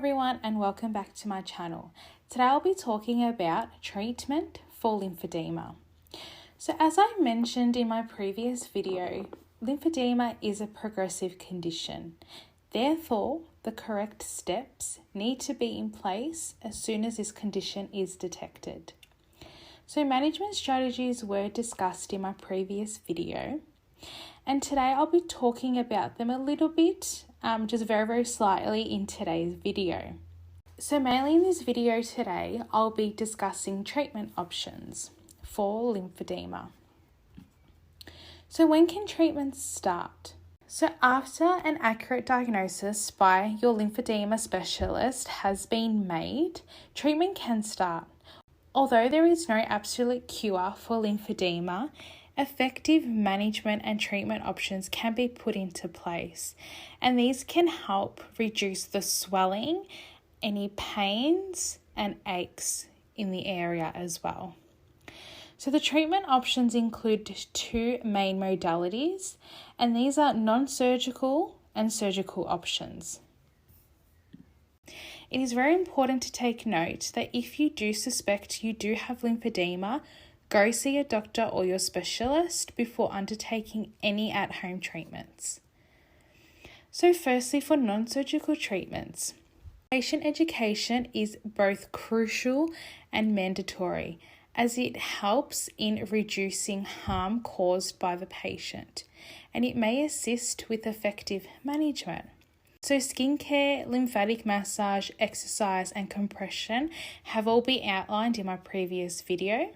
everyone and welcome back to my channel. Today I'll be talking about treatment for lymphedema. So as I mentioned in my previous video, lymphedema is a progressive condition. Therefore, the correct steps need to be in place as soon as this condition is detected. So management strategies were discussed in my previous video, and today I'll be talking about them a little bit, just very slightly in today's video. So mainly in this video today, I'll be discussing treatment options for lymphedema. So when can treatment start? So after an accurate diagnosis by your lymphedema specialist has been made, treatment can start. Although there is no absolute cure for lymphedema, effective management and treatment options can be put into place, and these can help reduce the swelling, any pains and aches in the area as well. So the treatment options include two main modalities, and these are non-surgical and surgical options. It is very important to take note that if you do suspect you do have lymphedema, go see a doctor or your specialist before undertaking any at-home treatments. So firstly, for non-surgical treatments, patient education is both crucial and mandatory, as it helps in reducing harm caused by the patient, and it may assist with effective management. So skincare, lymphatic massage, exercise and compression have all been outlined in my previous video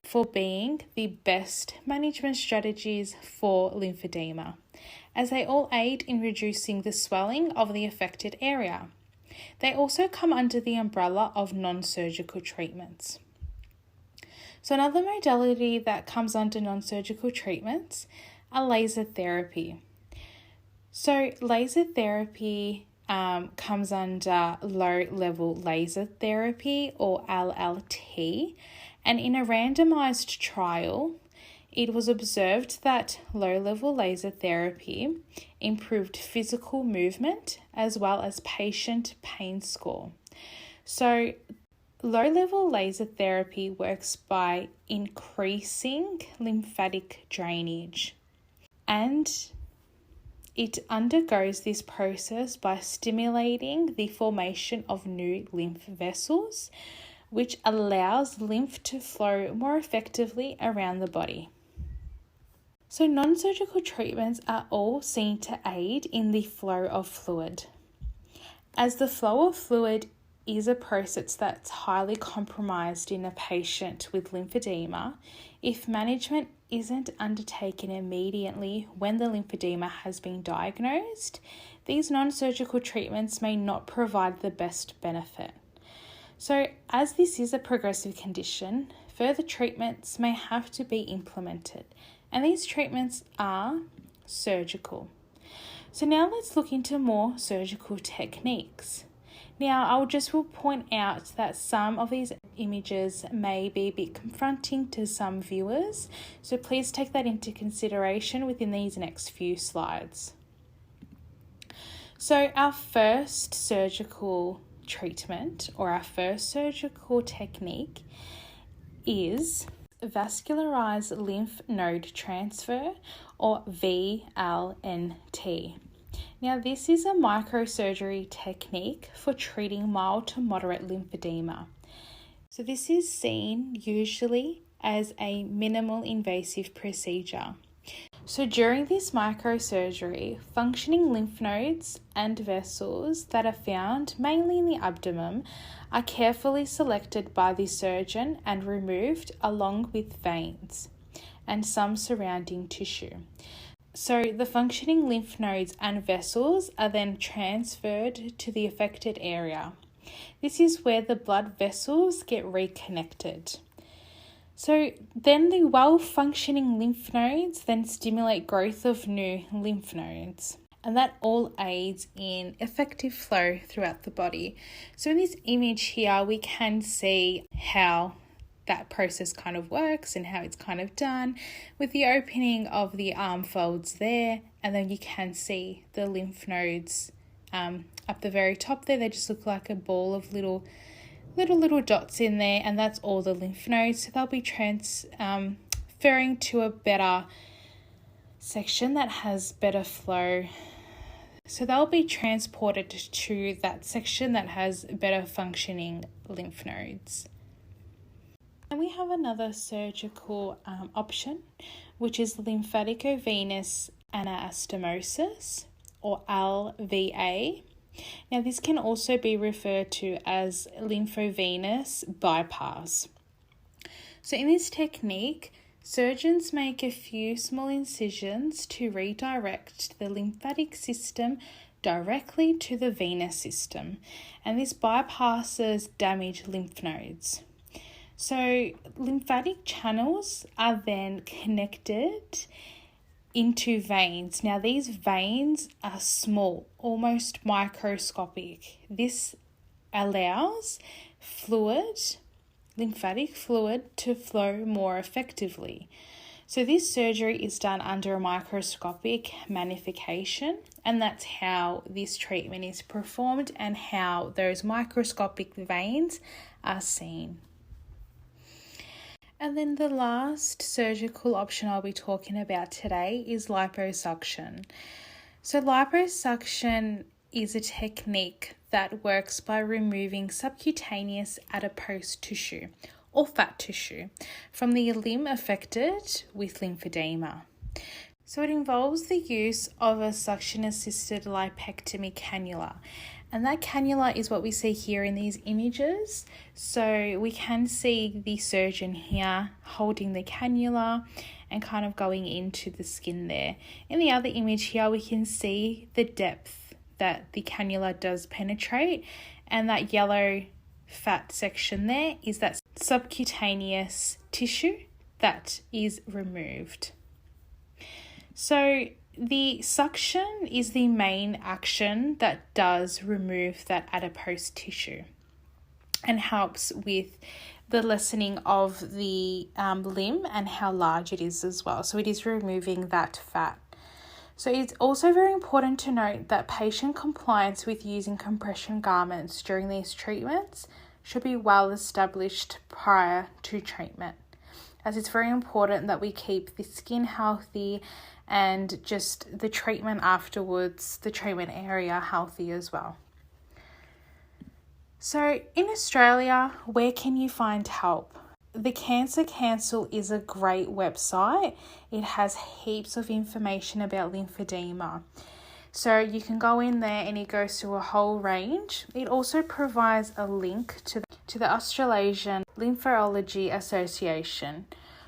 for being the best management strategies for lymphedema, as they all aid in reducing the swelling of the affected area. They also come under the umbrella of non-surgical treatments. So another modality that comes under non-surgical treatments are laser therapy. So laser therapy comes under low-level laser therapy, or LLT, and in a randomized trial, it was observed that low-level laser therapy improved physical movement as well as patient pain score. So low-level laser therapy works by increasing lymphatic drainage, and it undergoes this process by stimulating the formation of new lymph vessels, which allows lymph to flow more effectively around the body. So non-surgical treatments are all seen to aid in the flow of fluid. As the flow of fluid is a process that's highly compromised in a patient with lymphedema, if management isn't undertaken immediately when the lymphedema has been diagnosed, these non-surgical treatments may not provide the best benefit. So as this is a progressive condition, further treatments may have to be implemented, and these treatments are surgical. So now let's look into more surgical techniques. Now, will point out that some of these images may be a bit confronting to some viewers, so please take that into consideration within these next few slides. So our first surgical treatment, or our first surgical technique, is vascularized lymph node transfer, or VLNT. Now, this is a microsurgery technique for treating mild to moderate lymphedema. So this is seen usually as a minimal invasive procedure. So during this microsurgery, functioning lymph nodes and vessels that are found mainly in the abdomen are carefully selected by the surgeon and removed, along with veins and some surrounding tissue. So the functioning lymph nodes and vessels are then transferred to the affected area. This is where the blood vessels get reconnected. So then the well-functioning lymph nodes then stimulate growth of new lymph nodes, and that all aids in effective flow throughout the body. So in this image here, we can see how that process kind of works and how it's kind of done, with the opening of the arm folds there, and then you can see the lymph nodes up the very top there. They just look like a ball of little dots in there, and that's all the lymph nodes. So they'll be transferring to a better section that has better flow. So they'll be transported to that section that has better functioning lymph nodes. And we have another surgical option, which is lymphatic-venous anastomosis, or LVA. Now, this can also be referred to as lymphovenous bypass. So in this technique, surgeons make a few small incisions to redirect the lymphatic system directly to the venous system, and this bypasses damaged lymph nodes. So lymphatic channels are then connected into veins. Now, these veins are small, almost microscopic. This allows lymphatic fluid to flow more effectively. So this surgery is done under a microscopic magnification, and that's how this treatment is performed and how those microscopic veins are seen. And then the last surgical option I'll be talking about today is liposuction. So liposuction is a technique that works by removing subcutaneous adipose tissue or fat tissue from the limb affected with lymphedema. So it involves the use of a suction-assisted lipectomy cannula. And that cannula is what we see here in these images. So we can see the surgeon here holding the cannula and kind of going into the skin there. In the other image here, we can see the depth that the cannula does penetrate, and that yellow fat section there is that subcutaneous tissue that is removed. So the suction is the main action that does remove that adipose tissue and helps with the lessening of the limb and how large it is as well. So it is removing that fat. So it's also very important to note that patient compliance with using compression garments during these treatments should be well established prior to treatment, as it's very important that we keep the skin healthy and just the treatment afterwards, the treatment area healthy as well. So in Australia, where can you find help? The Cancer Council is a great website. It has heaps of information about lymphedema. So you can go in there and it goes through a whole range. It also provides a link to the Australasian Lymphology Association,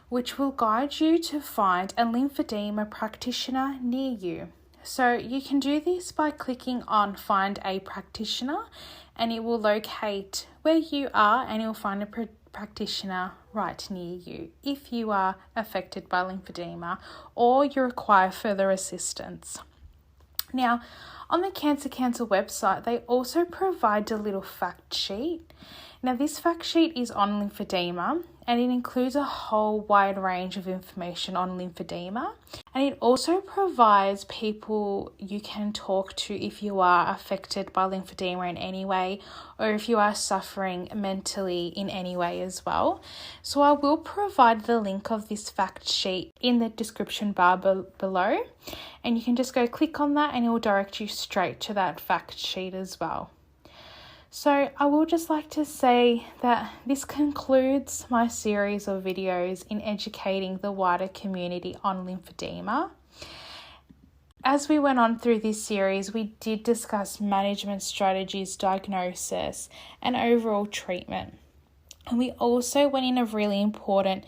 which will guide you to find a lymphedema practitioner near you. So you can do this by clicking on Find a Practitioner, and it will locate where you are and you'll find a practitioner right near you if you are affected by lymphedema or you require further assistance. Now, on the Cancer Council website, they also provide a little fact sheet. Now, this fact sheet is on lymphedema, and it includes a whole wide range of information on lymphedema. And it also provides people you can talk to if you are affected by lymphedema in any way, or if you are suffering mentally in any way as well. So I will provide the link of this fact sheet in the description bar below, and you can just go click on that and it will direct you straight to that fact sheet as well. So I would just like to say that this concludes my series of videos in educating the wider community on lymphedema. As we went on through this series, we did discuss management strategies, diagnosis, and overall treatment. And we also went in a really important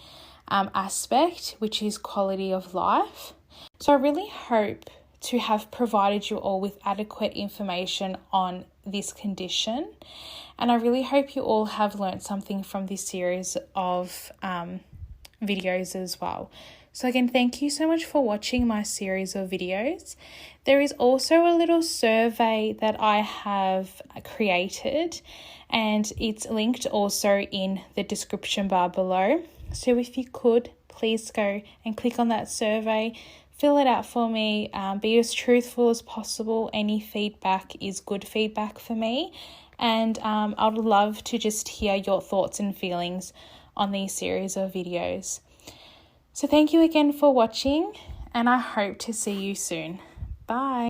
aspect, which is quality of life. So I really hope to have provided you all with adequate information on this condition, and I really hope you all have learnt something from this series of videos as well. So again, thank you so much for watching my series of videos. There is also a little survey that I have created, and it's linked also in the description bar below. So if you could, please go and click on that survey, fill it out for me. Be as truthful as possible. Any feedback is good feedback for me. And I'd love to just hear your thoughts and feelings on these series of videos. So thank you again for watching, and I hope to see you soon. Bye.